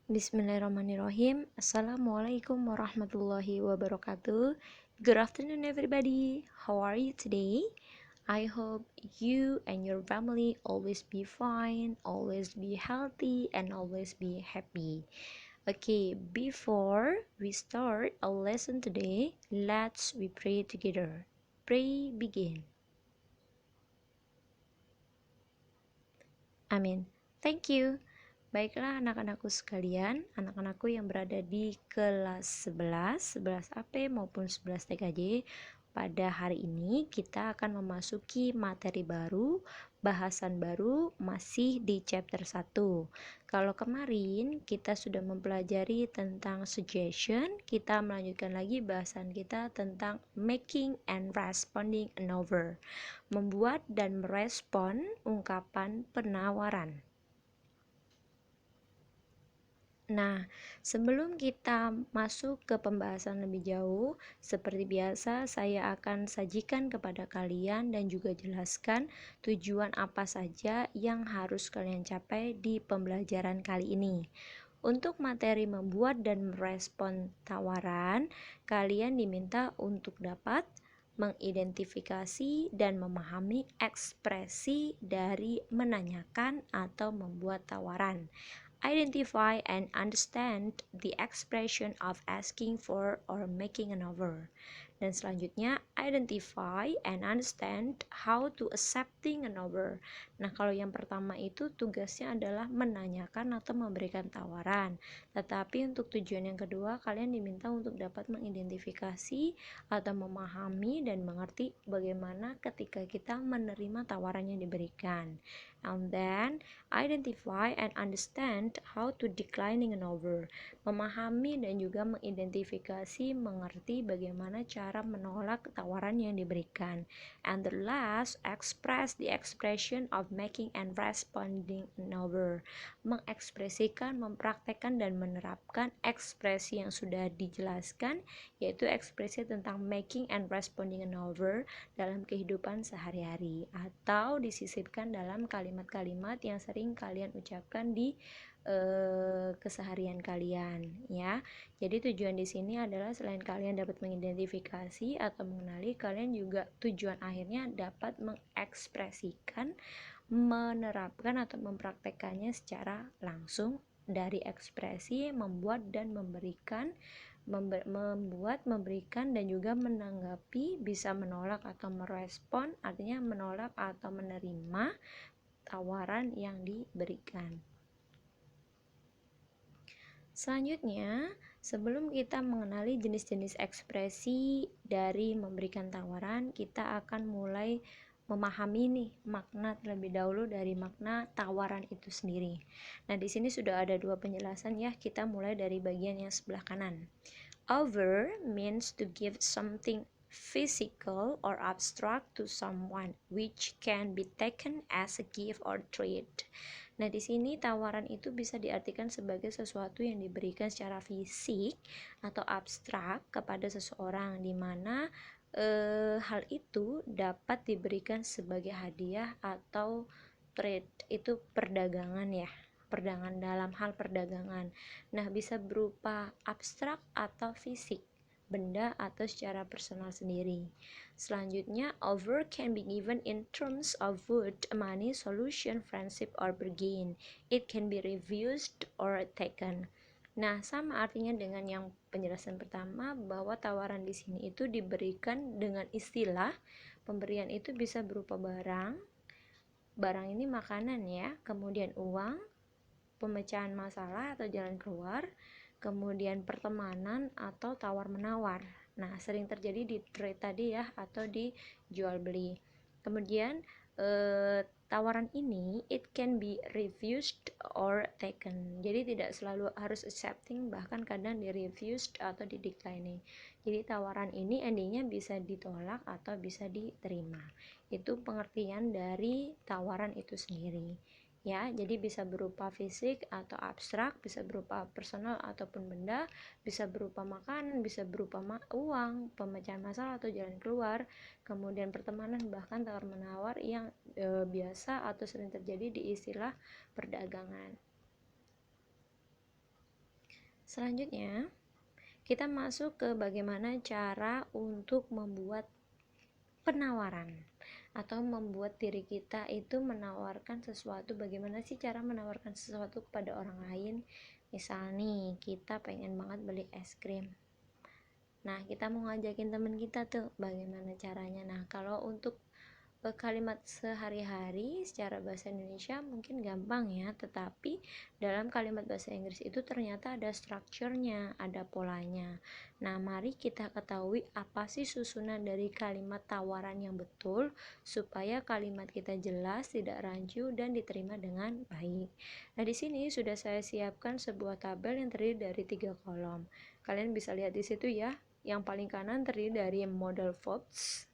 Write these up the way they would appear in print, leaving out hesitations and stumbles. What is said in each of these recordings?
Bismillahirrahmanirrahim. Assalamualaikum warahmatullahi wabarakatuh. Good afternoon, everybody. How are you today? I hope you and your family always be fine, always be healthy, and always be happy. Okay, before we start our lesson today, let's we pray together. Pray begin. Amin. Thank you. Baiklah anak-anakku sekalian, anak-anakku yang berada di kelas 11 AP maupun 11 TKJ, pada hari ini kita akan memasuki materi baru, bahasan baru, masih di chapter 1. Kalau kemarin kita sudah mempelajari tentang suggestion, kita melanjutkan lagi bahasan kita tentang making and responding an offer, membuat dan merespon ungkapan penawaran. Nah, sebelum kita masuk ke pembahasan lebih jauh, seperti biasa saya akan sajikan kepada kalian dan juga jelaskan tujuan apa saja yang harus kalian capai di pembelajaran kali ini. Untuk materi membuat dan merespon tawaran, kalian diminta untuk dapat mengidentifikasi dan memahami ekspresi dari menanyakan atau membuat tawaran. Identify and understand the expression of asking for or making an offer. Dan selanjutnya, identify and understand how to accepting an offer. Nah, kalau yang pertama itu tugasnya adalah menanyakan atau memberikan tawaran. Tetapi untuk tujuan yang kedua, kalian diminta untuk dapat mengidentifikasi atau memahami dan mengerti bagaimana ketika kita menerima tawaran yang diberikan. And then, identify and understand how to declining an offer. Memahami dan juga mengidentifikasi, mengerti bagaimana cara menolak tawaran yang diberikan. And the last, express the expression of making and responding an offer. Mengekspresikan, mempraktekkan dan menerapkan ekspresi yang sudah dijelaskan, yaitu ekspresi tentang making and responding an offer dalam kehidupan sehari-hari, atau disisipkan dalam kalimat-kalimat yang sering kalian ucapkan di keseharian kalian, ya. Jadi tujuan di sini adalah selain kalian dapat mengidentifikasi atau mengenali, kalian juga tujuan akhirnya dapat mengekspresikan, menerapkan atau mempraktekannya secara langsung dari ekspresi membuat dan memberikan, membuat, memberikan dan juga menanggapi, bisa menolak atau merespon, artinya menolak atau menerima tawaran yang diberikan. Selanjutnya, sebelum kita mengenali jenis-jenis ekspresi dari memberikan tawaran, kita akan mulai memahami nih makna terlebih dahulu dari makna tawaran itu sendiri. Nah, di sini sudah ada dua penjelasan ya. Kita mulai dari bagian yang sebelah kanan. Offer means to give something physical or abstract to someone, which can be taken as a gift or treat. Nah, di sini tawaran itu bisa diartikan sebagai sesuatu yang diberikan secara fisik atau abstrak kepada seseorang, di mana hal itu dapat diberikan sebagai hadiah atau trade, itu perdagangan ya, perdagangan dalam hal perdagangan. Nah, bisa berupa abstrak atau fisik, benda atau secara personal sendiri. Selanjutnya, offer can be given in terms of wood, money, solution, friendship, or bargain. It can be refused or taken. Nah, sama artinya dengan yang penjelasan pertama, bahwa tawaran di sini itu diberikan dengan istilah pemberian itu bisa berupa barang. Barang ini makanan ya, kemudian uang, pemecahan masalah atau jalan keluar, kemudian pertemanan atau tawar-menawar. Nah, sering terjadi di trade tadi ya, atau di jual beli. Kemudian tawaran ini it can be refused or taken. Jadi tidak selalu harus accepting, bahkan kadang di refused atau di declining. Jadi tawaran ini endingnya bisa ditolak atau bisa diterima. Itu pengertian dari tawaran itu sendiri. Ya, jadi bisa berupa fisik atau abstrak, bisa berupa personal ataupun benda, bisa berupa makanan, bisa berupa uang, pemecahan masalah atau jalan keluar, kemudian pertemanan, bahkan tawar-menawar yang biasa atau sering terjadi di istilah perdagangan. Selanjutnya, kita masuk ke bagaimana cara untuk membuat penawaran atau membuat diri kita itu menawarkan sesuatu. Bagaimana sih cara menawarkan sesuatu kepada orang lain? Misal nih, kita pengen banget beli es krim. Nah, kita mau ngajakin temen kita tuh, bagaimana caranya? Nah, kalau untuk kalimat sehari-hari secara bahasa Indonesia mungkin gampang ya, tetapi dalam kalimat bahasa Inggris itu ternyata ada strukturnya, ada polanya. Nah, mari kita ketahui apa sih susunan dari kalimat tawaran yang betul supaya kalimat kita jelas, tidak rancu dan diterima dengan baik. Nah, di sini sudah saya siapkan sebuah tabel yang terdiri dari 3 kolom. Kalian bisa lihat di situ ya. Yang paling kanan terdiri dari modal verbs,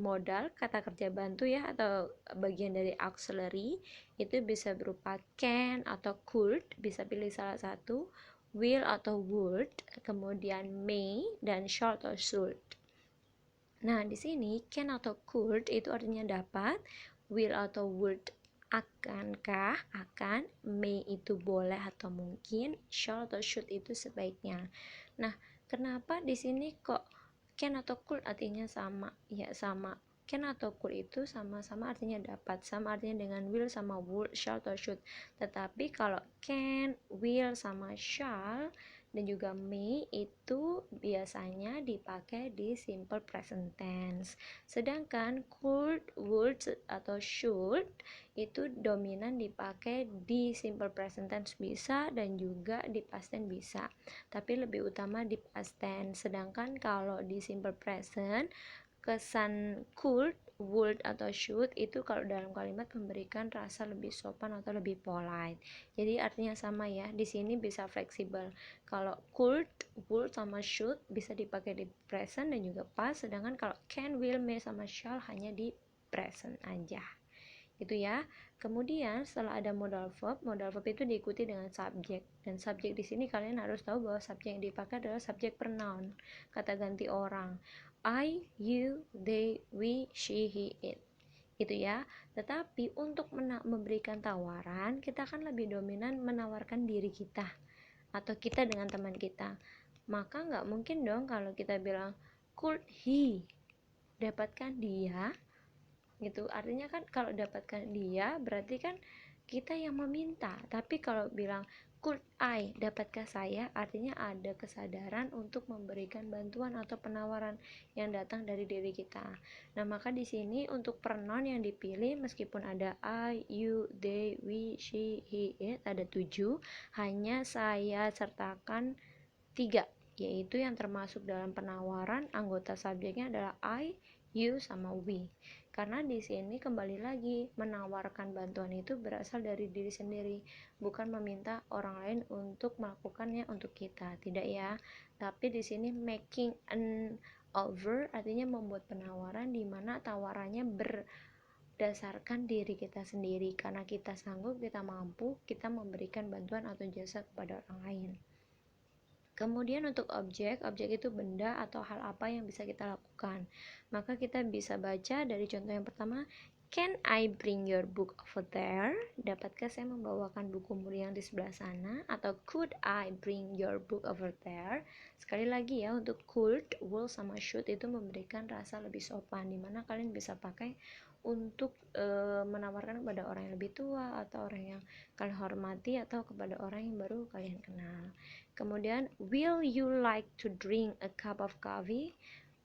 modal kata kerja bantu ya, atau bagian dari auxiliary, itu bisa berupa can atau could, bisa pilih salah satu, will atau would, kemudian may, dan shall atau should. Nah, di sini can atau could itu artinya dapat, will atau would akankah, akan, may itu boleh atau mungkin, shall atau should itu sebaiknya. Nah, kenapa di sini kok can atau could artinya sama? Ya sama. Can atau could itu sama-sama artinya dapat, sama artinya dengan will sama would, shall atau should. Tetapi kalau can, will sama shall dan juga may itu biasanya dipakai di simple present tense. Sedangkan could, would atau should itu dominan dipakai di simple present tense bisa dan juga di past tense bisa, tapi lebih utama di past tense. Sedangkan kalau di simple present, kesan could, would atau should itu kalau dalam kalimat memberikan rasa lebih sopan atau lebih polite. Jadi artinya sama ya. Di sini bisa fleksibel. Kalau could, would sama should bisa dipakai di present dan juga past, sedangkan kalau can, will, may sama shall hanya di present aja. Itu ya. Kemudian setelah ada modal verb itu diikuti dengan subjek. Dan subjek di sini kalian harus tahu bahwa subjek yang dipakai adalah subjek pronoun, kata ganti orang. I, you, they, we, she, he, it. Itu ya. Tetapi untuk memberikan tawaran, kita kan lebih dominan menawarkan diri kita atau kita dengan teman kita. Maka nggak mungkin dong kalau kita bilang could he, dapatkan dia, gitu. Artinya kan kalau dapatkan dia berarti kan kita yang meminta. Tapi kalau bilang could I, dapatkah saya, artinya ada kesadaran untuk memberikan bantuan atau penawaran yang datang dari diri kita. Nah, maka di sini untuk pronoun yang dipilih meskipun ada I, you, they, we, she, he, it, ada 7, hanya saya sertakan 3, yaitu yang termasuk dalam penawaran anggota subjeknya adalah I, you, sama we. Karena di sini kembali lagi menawarkan bantuan itu berasal dari diri sendiri, bukan meminta orang lain untuk melakukannya untuk kita, tidak ya. Tapi di sini making an offer artinya membuat penawaran di mana tawarannya berdasarkan diri kita sendiri, karena kita sanggup, kita mampu, kita memberikan bantuan atau jasa kepada orang lain. Kemudian untuk objek itu benda atau hal apa yang bisa kita lakukan. Maka kita bisa baca dari contoh yang pertama, can I bring your book over there? Dapatkah saya membawakan bukumu yang di sebelah sana? Atau could I bring your book over there? Sekali lagi ya, untuk could, will, sama should itu memberikan rasa lebih sopan, dimana kalian bisa pakai untuk menawarkan kepada orang yang lebih tua atau orang yang kalian hormati atau kepada orang yang baru kalian kenal. Kemudian, will you like to drink a cup of coffee?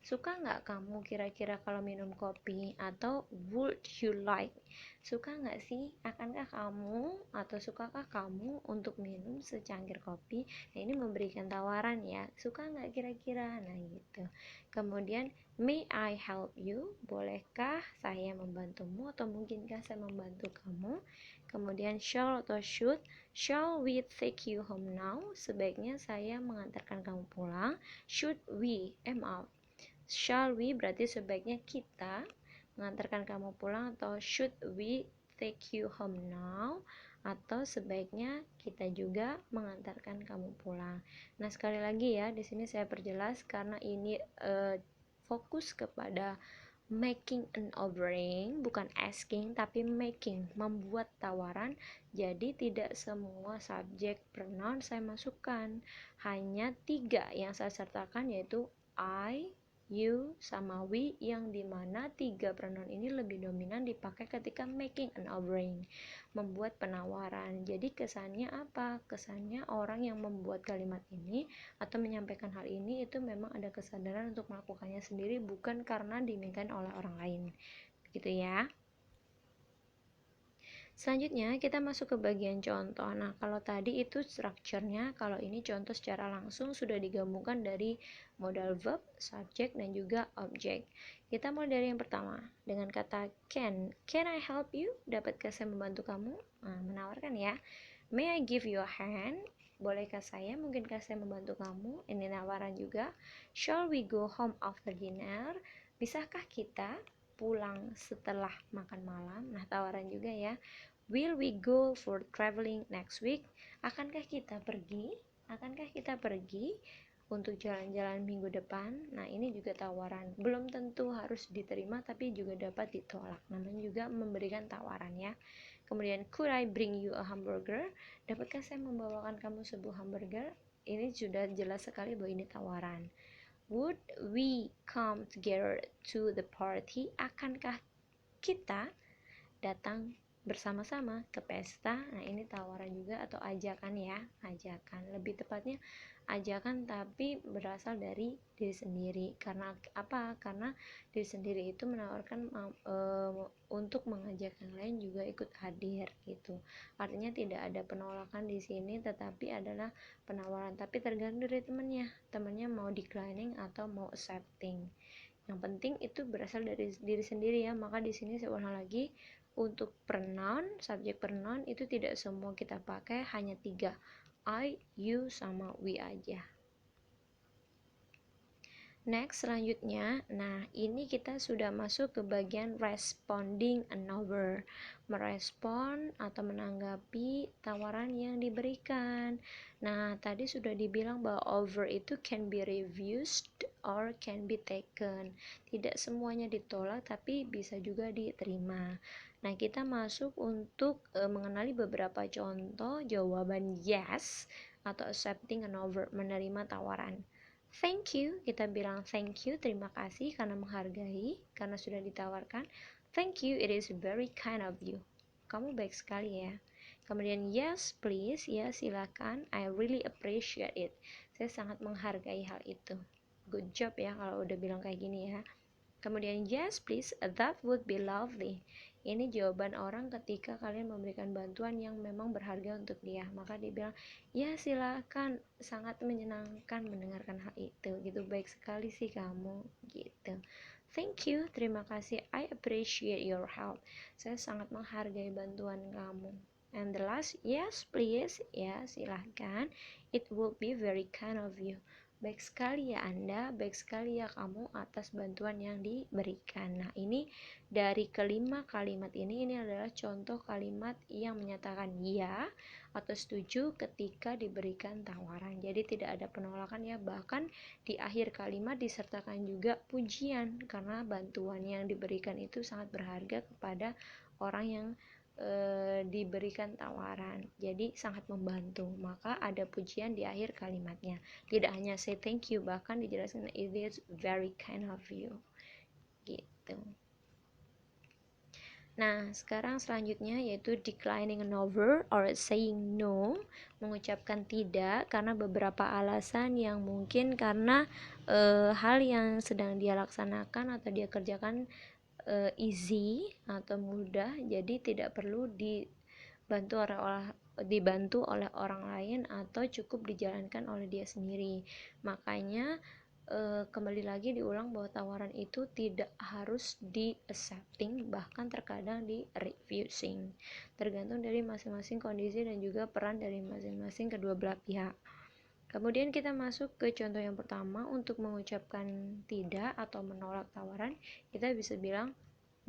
Suka nggak kamu kira-kira kalau minum kopi? Atau would you like? Suka nggak sih? Akankah kamu atau sukakah kamu untuk minum secangkir kopi? Nah, ini memberikan tawaran ya. Suka nggak kira-kira? Nah, gitu. Kemudian, may I help you? Bolehkah saya membantumu atau mungkinkah saya membantu kamu? Kemudian, shall atau should? Shall we take you home now? Sebaiknya saya mengantarkan kamu pulang. Should we? Maaf. Shall we berarti sebaiknya kita mengantarkan kamu pulang, atau should we take you home now, atau sebaiknya kita juga mengantarkan kamu pulang. Nah, sekali lagi ya, di sini saya perjelas karena ini fokus kepada making an offering, bukan asking tapi making, membuat tawaran. Jadi tidak semua subjek pronoun saya masukkan, hanya 3 yang saya sertakan, yaitu I, you, sama we, yang dimana 3 pronoun ini lebih dominan dipakai ketika making an offering, membuat penawaran. Jadi kesannya apa? Kesannya orang yang membuat kalimat ini atau menyampaikan hal ini itu memang ada kesadaran untuk melakukannya sendiri, bukan karena dimintain oleh orang lain, gitu ya. Selanjutnya kita masuk ke bagian contoh. Nah, kalau tadi itu strukturnya, kalau ini contoh secara langsung sudah digabungkan dari modal verb, subjek, dan juga objek. Kita mulai dari yang pertama dengan kata can. Can I help you? Dapatkah saya membantu kamu? Nah, menawarkan ya. May I give you a hand? Bolehkah saya, mungkinkah saya membantu kamu? Ini tawaran juga. Shall we go home after dinner? Bisakah kita pulang setelah makan malam? Nah, tawaran juga ya. Will we go for traveling next week? Akankah kita pergi? Akankah kita pergi untuk jalan-jalan minggu depan? Nah, ini juga tawaran. Belum tentu harus diterima, tapi juga dapat ditolak. Namanya juga memberikan tawaran ya. Kemudian, could I bring you a hamburger? Dapatkah saya membawakan kamu sebuah hamburger? Ini sudah jelas sekali bahwa ini tawaran. Would we come together to the party? Akankah kita datang bersama-sama ke pesta? Nah, ini tawaran juga atau ajakan ya, ajakan. Lebih tepatnya ajakan tapi berasal dari diri sendiri. Karena apa? Karena diri sendiri itu menawarkan untuk mengajak yang lain juga ikut hadir gitu. Artinya tidak ada penolakan di sini, tetapi adalah penawaran. Tapi tergantung dari temannya mau declining atau mau accepting. Yang penting itu berasal dari diri sendiri ya. Maka di sini saya ulang lagi, untuk pronoun, subjek pronoun itu tidak semua kita pakai, hanya 3, I, you, sama we aja. Next, selanjutnya, nah ini kita sudah masuk ke bagian responding an offer, merespon atau menanggapi tawaran yang diberikan. Nah, tadi sudah dibilang bahwa offer itu can be refused or can be taken. Tidak semuanya ditolak, tapi bisa juga diterima. Nah, kita masuk untuk mengenali beberapa contoh jawaban yes atau accepting an offer, menerima tawaran. Thank you, kita bilang thank you, terima kasih karena menghargai, karena sudah ditawarkan. Thank you, it is very kind of you. Kamu baik sekali ya. Kemudian yes please, ya silakan, I really appreciate it. Saya sangat menghargai hal itu. Good job ya kalau udah bilang kayak gini ya. Kemudian yes please, that would be lovely. Ini jawaban orang ketika kalian memberikan bantuan yang memang berharga untuk dia. Maka dia bilang, ya silakan, sangat menyenangkan mendengarkan hal itu. Gitu, baik sekali sih kamu. Gitu. Thank you, terima kasih. I appreciate your help. Saya sangat menghargai bantuan kamu. And the last, yes please, ya silahkan. It will be very kind of you. Baik sekali ya Anda, baik sekali ya kamu atas bantuan yang diberikan. Nah, ini dari kelima kalimat ini adalah contoh kalimat yang menyatakan ya atau setuju ketika diberikan tawaran. Jadi tidak ada penolakan ya, bahkan di akhir kalimat disertakan juga pujian karena bantuan yang diberikan itu sangat berharga kepada orang yang diberikan tawaran, jadi sangat membantu. Maka ada pujian di akhir kalimatnya, tidak hanya say thank you, bahkan dijelaskan it is very kind of you gitu. Nah, sekarang selanjutnya yaitu declining an offer or saying no, mengucapkan tidak karena beberapa alasan yang mungkin karena hal yang sedang dia laksanakan atau dia kerjakan easy atau mudah, jadi tidak perlu dibantu oleh orang lain atau cukup dijalankan oleh dia sendiri. Makanya kembali lagi diulang bahwa tawaran itu tidak harus di accepting, bahkan terkadang di refusing, tergantung dari masing-masing kondisi dan juga peran dari masing-masing kedua belah pihak. Kemudian kita masuk ke contoh yang pertama. Untuk mengucapkan tidak atau menolak tawaran, kita bisa bilang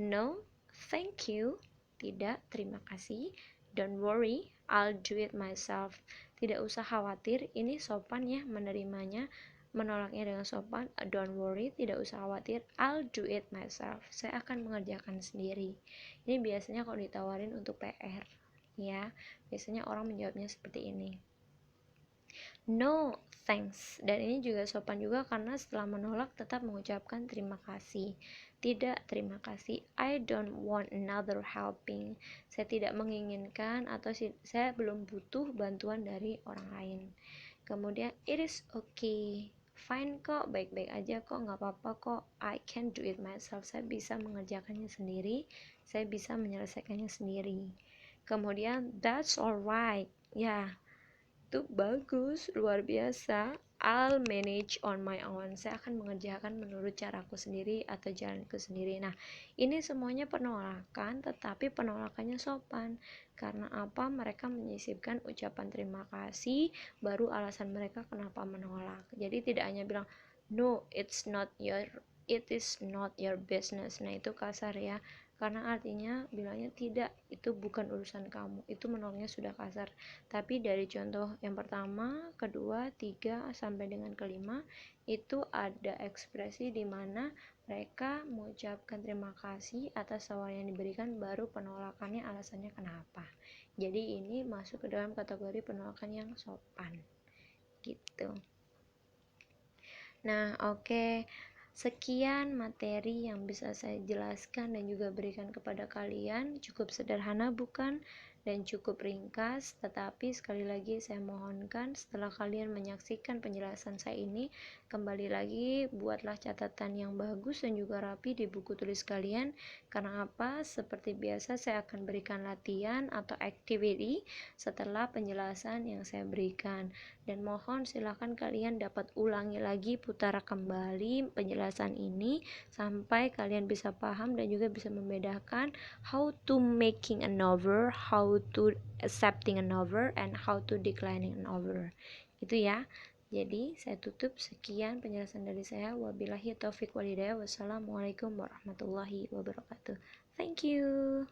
no, thank you, tidak, terima kasih. Don't worry, I'll do it myself. Tidak usah khawatir, ini sopan ya menerimanya, menolaknya dengan sopan, don't worry, tidak usah khawatir, I'll do it myself, saya akan mengerjakan sendiri. Ini biasanya kalau ditawarin untuk PR ya, biasanya orang menjawabnya seperti ini, no thanks. Dan ini juga sopan juga karena setelah menolak tetap mengucapkan terima kasih. Tidak, terima kasih, I don't want another helping, saya tidak menginginkan atau saya belum butuh bantuan dari orang lain. Kemudian it is okay, fine kok, baik-baik aja kok, nggak apa-apa kok, I can do it myself, saya bisa mengerjakannya sendiri, saya bisa menyelesaikannya sendiri. Kemudian that's alright, ya itu bagus, luar biasa, I'll manage on my own, saya akan mengerjakan menurut caraku sendiri atau jalanku sendiri. Nah, ini semuanya penolakan, tetapi penolakannya sopan. Karena apa? Mereka menyisipkan ucapan terima kasih, baru alasan mereka kenapa menolak. Jadi tidak hanya bilang no, it is not your business. Nah, itu kasar ya, karena artinya bilangnya tidak, itu bukan urusan kamu, itu menolaknya sudah kasar. Tapi dari contoh yang pertama, kedua, tiga, sampai dengan kelima, itu ada ekspresi di mana mereka mengucapkan terima kasih atas tawaran yang diberikan, baru penolakannya alasannya kenapa. Jadi ini masuk ke dalam kategori penolakan yang sopan gitu. Nah, oke. Sekian materi yang bisa saya jelaskan dan juga berikan kepada kalian. Cukup sederhana bukan? Dan cukup ringkas, tetapi sekali lagi saya mohonkan setelah kalian menyaksikan penjelasan saya ini, kembali lagi buatlah catatan yang bagus dan juga rapi di buku tulis kalian. Karena apa? Seperti biasa saya akan berikan latihan atau activity setelah penjelasan yang saya berikan. Dan mohon silakan kalian dapat ulangi lagi, putar kembali penjelasan ini sampai kalian bisa paham dan juga bisa membedakan how to making an offer, how to accepting an offer, and how to declining an offer. Itu ya. Jadi saya tutup, sekian penjelasan dari saya. Wabillahi taufik walhidayah. Wassalamualaikum warahmatullahi wabarakatuh. Thank you.